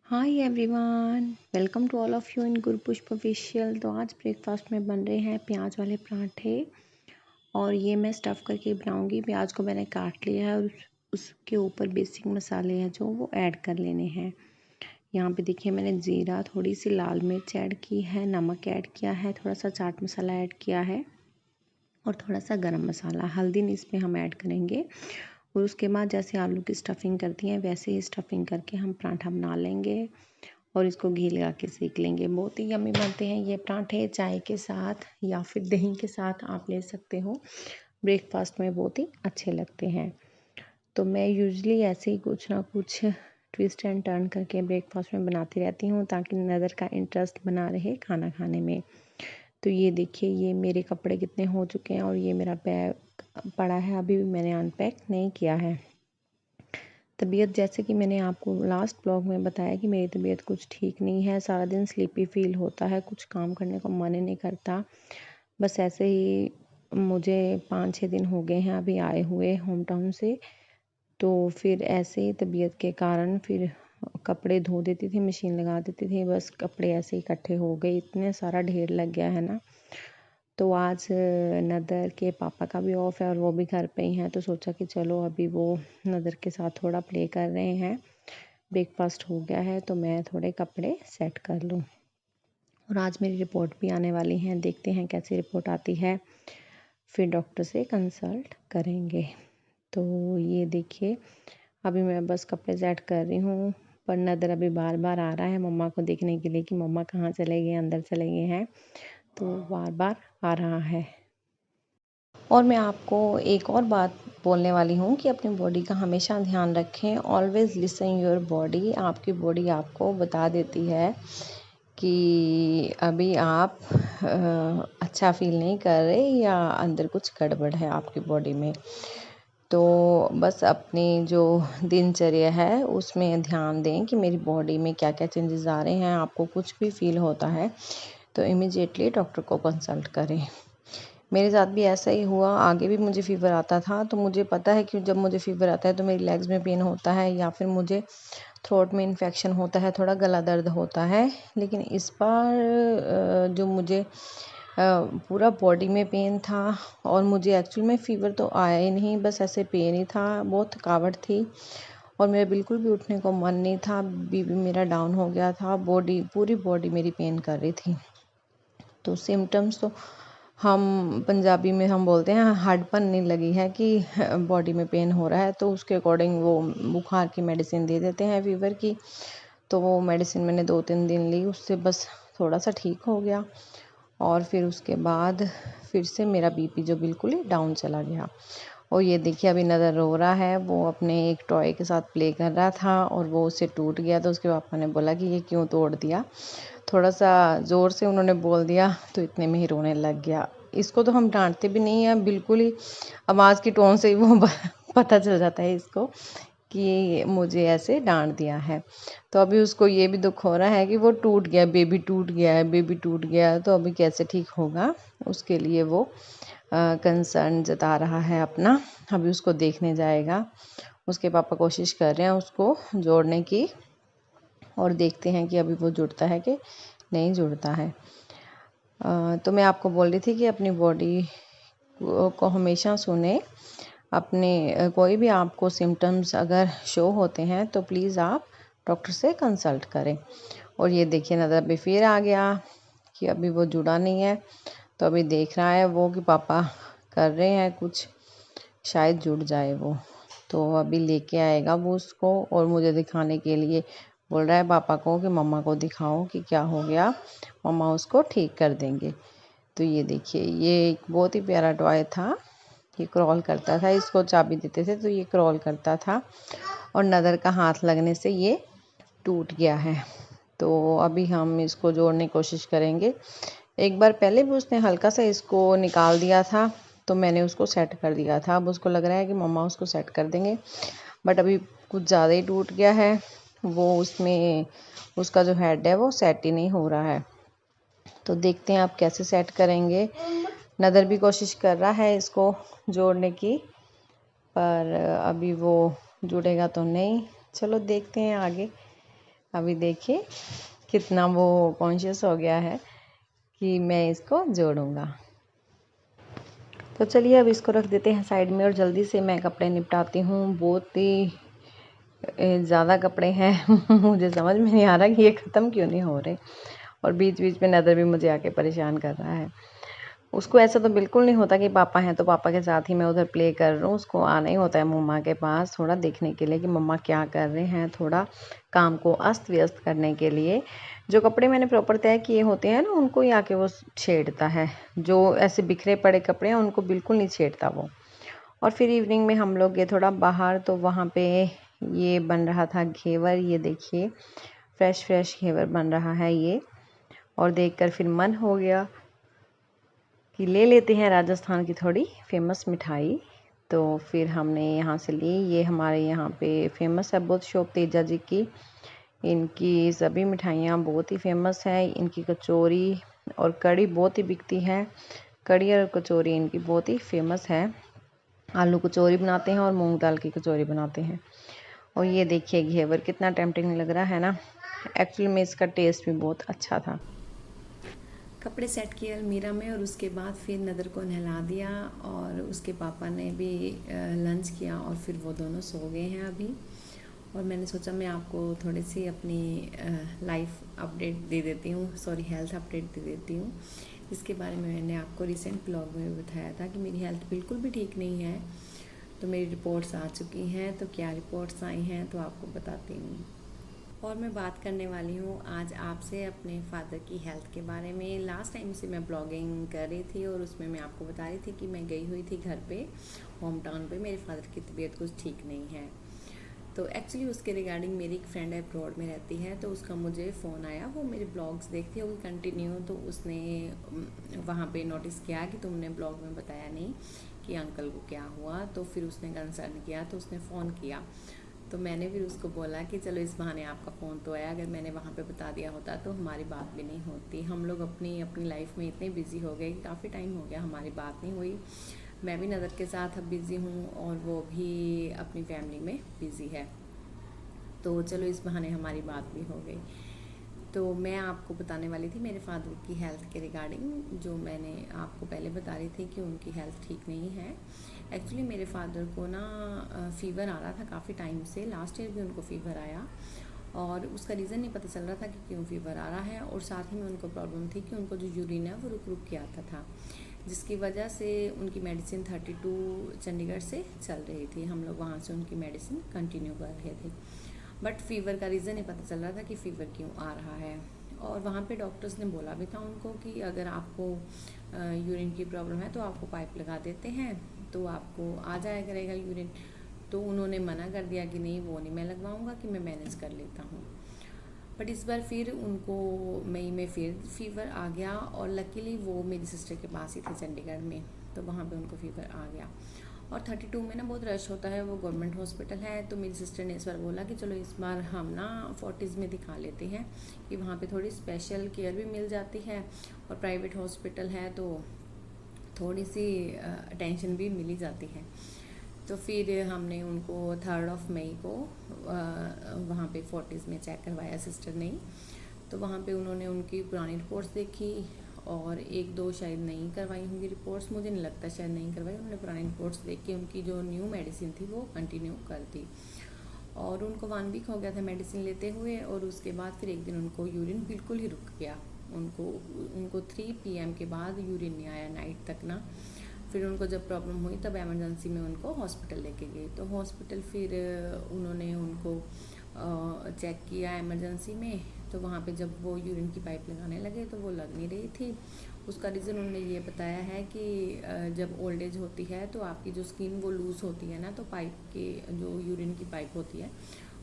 Hi everyone, welcome to all of you in Gurpushp official. तो आज breakfast में बन रहे हैं प्याज वाले पराठे और ये मैं स्टफ़ करके बनाऊंगी। प्याज को मैंने काट लिया है और उसके ऊपर बेसिक मसाले हैं जो वो ऐड कर लेने हैं। यहाँ पे देखिए मैंने ज़ीरा, थोड़ी सी लाल मिर्च ऐड की है, नमक ऐड किया है, थोड़ा सा चाट मसाला ऐड किया है और थोड़ा सा गरम मसाला। हल्दी नहीं इसमें हम ऐड करेंगे। और उसके बाद जैसे आलू की स्टफिंग करती हैं वैसे ही स्टफिंग करके हम पराठा बना लेंगे और इसको घी लगा के सेक लेंगे। बहुत ही यम्मी बनते हैं ये पराठे, चाय के साथ या फिर दही के साथ आप ले सकते हो। ब्रेकफास्ट में बहुत ही अच्छे लगते हैं। तो मैं यूजुअली ऐसे ही कुछ ना कुछ ट्विस्ट एंड टर्न करके ब्रेकफास्ट में बनाती रहती हूँ ताकि नज़र का इंटरेस्ट बना रहे खाना खाने में। तो ये देखिए ये मेरे कपड़े कितने हो चुके हैं और ये मेरा बैग पड़ा है, अभी भी मैंने अनपैक नहीं किया है। तबीयत जैसे कि मैंने आपको लास्ट ब्लॉग में बताया कि मेरी तबीयत कुछ ठीक नहीं है। सारा दिन स्लीपी फील होता है, कुछ काम करने को मन ही नहीं करता। बस ऐसे ही मुझे 5-6 दिन हो गए हैं अभी आए हुए होम टाउन से। तो फिर ऐसे ही तबीयत के कारण फिर कपड़े धो देती थी, मशीन लगा देती थी, बस कपड़े ऐसे ही इकट्ठे हो गए, इतने सारा ढेर लग गया है ना। तो आज नदर के पापा का भी ऑफ है और वो भी घर पे ही हैं, तो सोचा कि चलो अभी वो नदर के साथ थोड़ा प्ले कर रहे हैं। ब्रेकफास्ट हो गया है तो मैं थोड़े कपड़े सेट कर लूँ। और आज मेरी रिपोर्ट भी आने वाली है, देखते हैं कैसी रिपोर्ट आती है, फिर डॉक्टर से कंसल्ट करेंगे। तो ये देखिए अभी मैं बस कपड़े सेट कर रही हूँ, पर नदर अभी बार बार आ रहा है मम्मा को देखने के लिए कि मम्मा कहाँ चले गए, अंदर चले गए हैं, तो बार बार आ रहा है। और मैं आपको एक और बात बोलने वाली हूँ कि अपनी बॉडी का हमेशा ध्यान रखें। Always listen your body. आपकी बॉडी आपको बता देती है कि अभी आप अच्छा फील नहीं कर रहे या अंदर कुछ गड़बड़ है आपकी बॉडी में। तो बस अपनी जो दिनचर्या है उसमें ध्यान दें कि मेरी बॉडी में क्या क्या चेंजेस आ रहे हैं। आपको कुछ भी फील होता है तो इमीडिएटली डॉक्टर को कंसल्ट करें। मेरे साथ भी ऐसा ही हुआ, आगे भी मुझे फ़ीवर आता था, तो मुझे पता है कि जब मुझे फ़ीवर आता है तो मेरी लेग्स में पेन होता है या फिर मुझे थ्रोट में इन्फेक्शन होता है, थोड़ा गला दर्द होता है। लेकिन इस बार जो मुझे पूरा बॉडी में पेन था और मुझे एक्चुअल में फ़ीवर तो आया ही नहीं, बस ऐसे पेन ही था, बहुत थकावट थी और मेरा बिल्कुल भी उठने को मन नहीं था। बीपी मेरा डाउन हो गया था, पूरी बॉडी मेरी पेन कर रही थी। तो सिम्टम्स तो हम पंजाबी में हम बोलते हैं हड्डपन नहीं लगी है कि बॉडी में पेन हो रहा है, तो उसके अकॉर्डिंग वो बुखार की मेडिसिन दे देते हैं फ़ीवर की। तो वो मेडिसिन मैंने 2-3 दिन ली, उससे बस थोड़ा सा ठीक हो गया और फिर उसके बाद फिर से मेरा बीपी जो बिल्कुल ही डाउन चला गया। और ये देखिए अभी नदर रो रहा है, वो अपने एक टॉय के साथ प्ले कर रहा था और वो उससे टूट गया, तो उसके पापा ने बोला कि ये क्यों तोड़ दिया। थोड़ा सा ज़ोर से उन्होंने बोल दिया तो इतने में ही रोने लग गया। इसको तो हम डांटते भी नहीं हैं, बिल्कुल ही आवाज़ की टोन से ही वो पता चल जाता है इसको कि मुझे ऐसे डांट दिया है। तो अभी उसको ये भी दुख हो रहा है कि वो टूट गया, बेबी टूट गया है, बेबी टूट गया है, तो अभी कैसे ठीक होगा, उसके लिए वो कंसर्न जता रहा है अपना। अभी उसको देखने जाएगा, उसके पापा कोशिश कर रहे हैं उसको जोड़ने की और देखते हैं कि अभी वो जुड़ता है कि नहीं जुड़ता है। तो मैं आपको बोल रही थी कि अपनी बॉडी को हमेशा सुने। अपने कोई भी आपको सिम्टम्स अगर शो होते हैं तो प्लीज़ आप डॉक्टर से कंसल्ट करें। और ये देखिए नज़र अभी फिर आ गया कि अभी वो जुड़ा नहीं है, तो अभी देख रहा है वो कि पापा कर रहे हैं कुछ, शायद जुड़ जाए वो। तो अभी लेके आएगा वो उसको और मुझे दिखाने के लिए बोल रहा है पापा को कि मम्मा को दिखाओ कि क्या हो गया, मम्मा उसको ठीक कर देंगे। तो ये देखिए ये एक बहुत ही प्यारा टॉय था, ये क्रॉल करता था, इसको चाबी देते थे तो ये क्रॉल करता था और नदर का हाथ लगने से ये टूट गया है। तो अभी हम इसको जोड़ने की कोशिश करेंगे। एक बार पहले भी उसने हल्का सा इसको निकाल दिया था तो मैंने उसको सेट कर दिया था। अब उसको लग रहा है कि मम्मा उसको सेट कर देंगे, बट अभी कुछ ज़्यादा ही टूट गया है, वो उसमें उसका जो हेड है वो सेट ही नहीं हो रहा है। तो देखते हैं आप कैसे सेट करेंगे। नदर भी कोशिश कर रहा है इसको जोड़ने की, पर अभी वो जुड़ेगा तो नहीं। चलो देखते हैं आगे अभी देखिए कितना वो कॉन्शियस हो गया है कि मैं इसको जोड़ूंगा। तो चलिए अब इसको रख देते हैं साइड में और जल्दी से मैं कपड़े निपटाती हूँ। बहुत ही ज़्यादा कपड़े हैं मुझे समझ में नहीं आ रहा कि ये ख़त्म क्यों नहीं हो रहे, और बीच बीच में नदर भी मुझे आके परेशान कर रहा है। उसको ऐसा तो बिल्कुल नहीं होता कि पापा हैं तो पापा के साथ ही मैं उधर प्ले कर रहा हूँ। उसको आना ही होता है मम्मा के पास थोड़ा देखने के लिए कि मम्मा क्या कर रहे हैं, थोड़ा काम को अस्त व्यस्त करने के लिए। जो कपड़े मैंने प्रॉपर तय किए होते हैं ना उनको ही आके वो छेड़ता है। जो ऐसे बिखरे पड़े कपड़े हैं उनको बिल्कुल नहीं छेड़ता वो। और फिर इवनिंग में हम लोग गए थोड़ा बाहर, तो वहाँ पे ये बन रहा था घेवर। ये देखिए फ्रेश फ्रेश घेवर बन रहा है ये, और देखकर फिर मन हो गया कि ले लेते हैं राजस्थान की थोड़ी फेमस मिठाई। तो फिर हमने यहाँ से ली। ये हमारे यहाँ पे फेमस है बहुत शॉप तेजा जी की। इनकी सभी मिठाइयाँ बहुत ही फेमस है। इनकी कचौरी और कड़ी बहुत ही बिकती है। कड़ी और कचौरी इनकी बहुत ही फेमस है। आलू कचौरी बनाते हैं और मूंग दाल की कचौरी बनाते हैं। और ये देखिए घेवर कितना टेम्पटिंग लग रहा है ना। एक्चुअली में इसका टेस्ट भी बहुत अच्छा था। कपड़े सेट किए अलमीरा में और उसके बाद फिर नदर को नहला दिया और उसके पापा ने भी लंच किया और फिर वो दोनों सो गए हैं अभी। और मैंने सोचा मैं आपको थोड़ी सी अपनी लाइफ अपडेट दे देती हूँ, सॉरी हेल्थ अपडेट दे देती हूँ। इसके बारे में मैंने आपको रिसेंट ब्लॉग में बताया था कि मेरी हेल्थ बिल्कुल भी ठीक नहीं है। तो मेरी रिपोर्ट्स आ चुकी हैं, तो क्या रिपोर्ट्स आई हैं तो आपको बताती हूँ। और मैं बात करने वाली हूँ आज आपसे अपने फादर की हेल्थ के बारे में। लास्ट टाइम से मैं ब्लॉगिंग कर रही थी और उसमें मैं आपको बता रही थी कि मैं गई हुई थी घर पे, होम टाउन पे। मेरे फादर की तबीयत कुछ ठीक नहीं है। तो एक्चुअली उसके रिगार्डिंग मेरी एक फ्रेंड अब्रॉड में रहती है, तो उसका मुझे फ़ोन आया। वो मेरे ब्लॉग्स देखती होगी कंटिन्यू, तो उसने वहाँ पे नोटिस किया कि तुमने ब्लॉग में बताया नहीं कि अंकल को क्या हुआ। तो फिर उसने कंसर्न किया, तो उसने फ़ोन किया। तो मैंने फिर उसको बोला कि चलो इस बहाने आपका फ़ोन तो आया, अगर मैंने वहाँ पे बता दिया होता तो हमारी बात भी नहीं होती। हम लोग अपनी अपनी लाइफ में इतने बिज़ी हो गए कि काफ़ी टाइम हो गया हमारी बात नहीं हुई। मैं भी नज़र के साथ अब बिज़ी हूँ और वो भी अपनी फैमिली में बिज़ी है, तो चलो इस बहाने हमारी बात भी हो गई। तो मैं आपको बताने वाली थी मेरे फादर की हेल्थ के रिगार्डिंग, जो मैंने आपको पहले बता रही थी कि उनकी हेल्थ ठीक नहीं है। एक्चुअली मेरे फादर को ना फ़ीवर आ रहा था काफ़ी टाइम से। लास्ट ईयर भी उनको फ़ीवर आया और उसका रीज़न नहीं पता चल रहा था कि क्यों फ़ीवर आ रहा है। और साथ ही में उनको प्रॉब्लम थी कि उनको जो यूरिन है वो रुक रुक के आता था, जिसकी वजह से उनकी मेडिसिन 32 चंडीगढ़ से चल रही थी। हम लोग वहाँ से उनकी मेडिसिन कंटिन्यू कर रहे थे, बट फ़ीवर का रीज़न नहीं पता चल रहा था कि फ़ीवर क्यों आ रहा है। और वहाँ पे डॉक्टर्स ने बोला भी था उनको कि अगर आपको यूरिन की प्रॉब्लम है तो आपको पाइप लगा देते हैं, तो आपको आ जाया करेगा यूरिन। तो उन्होंने मना कर दिया कि नहीं वो नहीं मैं लगवाऊंगा, कि मैं मैनेज कर लेता हूँ। बट इस बार फिर उनको मई में फिर फ़ीवर आ गया, और लकीली वो मेरी सिस्टर के पास ही थे चंडीगढ़ में, तो वहाँ पे उनको फ़ीवर आ गया। और 32 में ना बहुत रश होता है, वो गवर्नमेंट हॉस्पिटल है। तो मेरी सिस्टर ने इस बार बोला कि चलो इस बार हम ना 40s में दिखा लेते हैं, कि वहाँ पे थोड़ी स्पेशल केयर भी मिल जाती है और प्राइवेट हॉस्पिटल है तो थोड़ी सी अटेंशन भी मिली जाती है। तो फिर हमने उनको 3 मई को वहाँ पे 40s में चेक करवाया सिस्टर ने। तो वहाँ पे उन्होंने उनकी पुरानी रिपोर्ट्स देखी और 1-2 शायद नहीं करवाई होंगी रिपोर्ट्स, मुझे नहीं लगता शायद नहीं करवाई। उन्होंने पुरानी रिपोर्ट्स देख के उनकी जो न्यू मेडिसिन थी वो कंटिन्यू कर दी। और उनको 1 वीक हो गया था मेडिसिन लेते हुए, और उसके बाद फिर एक दिन उनको यूरिन बिल्कुल ही रुक गया। उनको 3 PM के बाद यूरिन नहीं आया नाइट तक ना। फिर उनको जब प्रॉब्लम हुई तब एमरजेंसी में उनको हॉस्पिटल लेके गई। तो हॉस्पिटल फिर उन्होंने उनको चेक किया एमरजेंसी में। तो वहाँ पे जब वो यूरिन की पाइप लगाने लगे तो वो लग नहीं रही थी। उसका रीज़न उन्होंने ये बताया है कि जब ओल्ड एज होती है तो आपकी जो स्किन वो लूज़ होती है ना, तो पाइप के जो यूरिन की पाइप होती है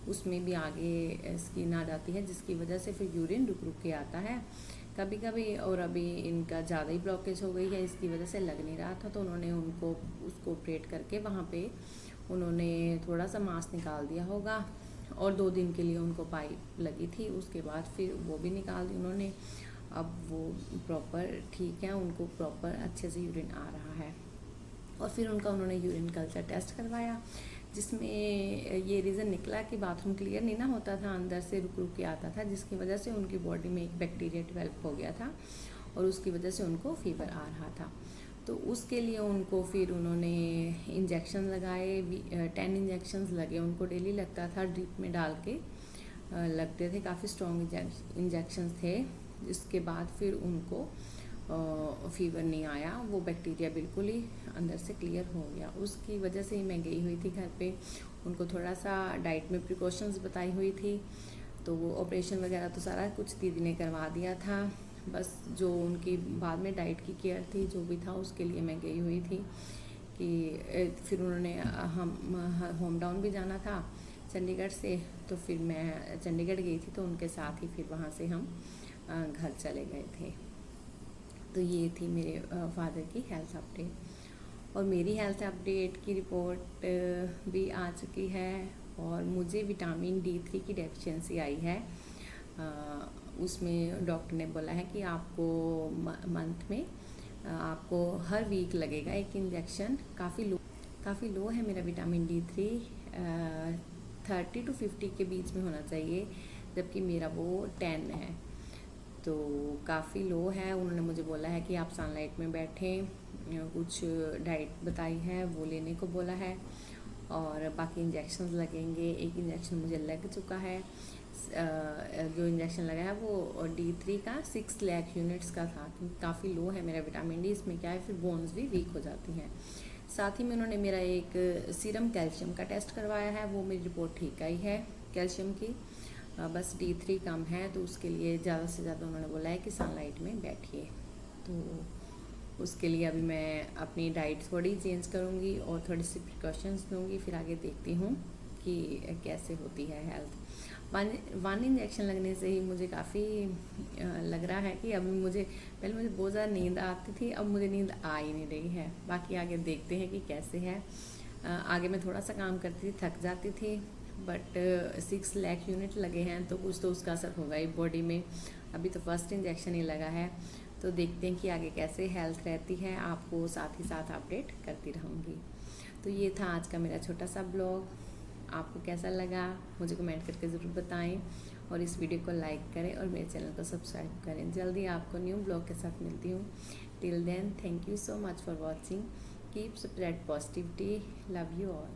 उसमें भी आगे स्किन आ जाती है, जिसकी वजह से फिर यूरिन रुक रुक के आता है कभी कभी। और अभी इनका ज़्यादा ही ब्लॉकेज हो गई है, इसकी वजह से लग नहीं रहा था। तो उन्होंने उनको उसको ऑपरेट करके वहाँ पे उन्होंने थोड़ा सा मांस निकाल दिया होगा, और 2 दिन के लिए उनको पाइप लगी थी। उसके बाद फिर वो भी निकाल दी उन्होंने। अब वो प्रॉपर ठीक है, उनको प्रॉपर अच्छे से यूरिन आ रहा है। और फिर उन्होंने यूरिन कल्चर टेस्ट करवाया। जिसमें ये रीज़न निकला कि बाथरूम क्लियर नहीं ना होता था, अंदर से रुक रुक के आता था, जिसकी वजह से उनकी बॉडी में एक बैक्टीरिया डेवलप हो गया था और उसकी वजह से उनको फीवर आ रहा था। तो उसके लिए उनको फिर उन्होंने इंजेक्शन लगाए, 10 इंजेक्शंस लगे उनको, डेली लगता था, ड्रिप में डाल के लगते थे, काफ़ी स्ट्रॉन्ग इंजेक्शंस थे। जिसके बाद फिर उनको फीवर नहीं आया, वो बैक्टीरिया बिल्कुल ही अंदर से क्लियर हो गया। उसकी वजह से ही मैं गई हुई थी घर पे, उनको थोड़ा सा डाइट में प्रिकॉशंस बताई हुई थी। तो वो ऑपरेशन वगैरह तो सारा कुछ दीदी ने करवा दिया था, बस जो उनकी बाद में डाइट की केयर थी जो भी था उसके लिए मैं गई हुई थी। कि फिर उन्होंने हम होम टाउन भी जाना था चंडीगढ़ से, तो फिर मैं चंडीगढ़ गई थी, तो उनके साथ ही फिर वहाँ से हम घर चले गए थे। तो ये थी मेरे फादर की हेल्थ अपडेट। और मेरी हेल्थ अपडेट की रिपोर्ट भी आ चुकी है और मुझे विटामिन D3 की डेफिशिएंसी आई है। उसमें डॉक्टर ने बोला है कि आपको मंथ में आपको हर वीक लगेगा एक इंजेक्शन। काफ़ी लो है मेरा विटामिन D3, 30 to 50 के बीच में होना चाहिए, जबकि मेरा वो 10 है, तो काफ़ी लो है। उन्होंने मुझे बोला है कि आप सनलाइट में बैठें, कुछ डाइट बताई है वो लेने को बोला है, और बाकी इंजेक्शन लगेंगे। एक इंजेक्शन मुझे लग चुका है, जो इंजेक्शन लगा है वो D3 का 6 लाख यूनिट्स का था, क्योंकि काफ़ी लो है मेरा विटामिन D। इसमें क्या है, फिर बोन्स भी वीक हो जाती हैं। साथ ही में उन्होंने मेरा एक सीरम कैल्शियम का टेस्ट करवाया है, वो मेरी रिपोर्ट ठीक आई है कैल्शियम की, बस D3 कम है, तो उसके लिए ज़्यादा से ज़्यादा उन्होंने बोला है कि सनलाइट में बैठिए। तो उसके लिए अभी मैं अपनी डाइट थोड़ी चेंज करूँगी और थोड़ी सी प्रिकॉशंस लूँगी, फिर आगे देखती हूँ कि कैसे होती है हेल्थ। वन इंजेक्शन लगने से ही मुझे काफ़ी लग रहा है कि अभी पहले मुझे बहुत ज़्यादा नींद आती थी, अब मुझे नींद आ ही नहीं रही है। बाकी आगे देखते हैं कि कैसे है। आगे मैं थोड़ा सा काम करती थी, थक जाती थी, बट 6 लाख यूनिट लगे हैं तो कुछ तो उसका असर होगा ही बॉडी में। अभी तो फर्स्ट इंजेक्शन ही लगा है, तो देखते हैं कि आगे कैसे हेल्थ रहती है। आपको साथ ही साथ अपडेट करती रहूँगी। तो ये था आज का मेरा छोटा सा ब्लॉग। आपको कैसा लगा मुझे कमेंट करके ज़रूर बताएं, और इस वीडियो को लाइक करें और मेरे चैनल को सब्सक्राइब करें। जल्दी आपको न्यू ब्लॉग के साथ मिलती हूँ। Till then, thank you so much for watching. Keep spread positivity. Love you all.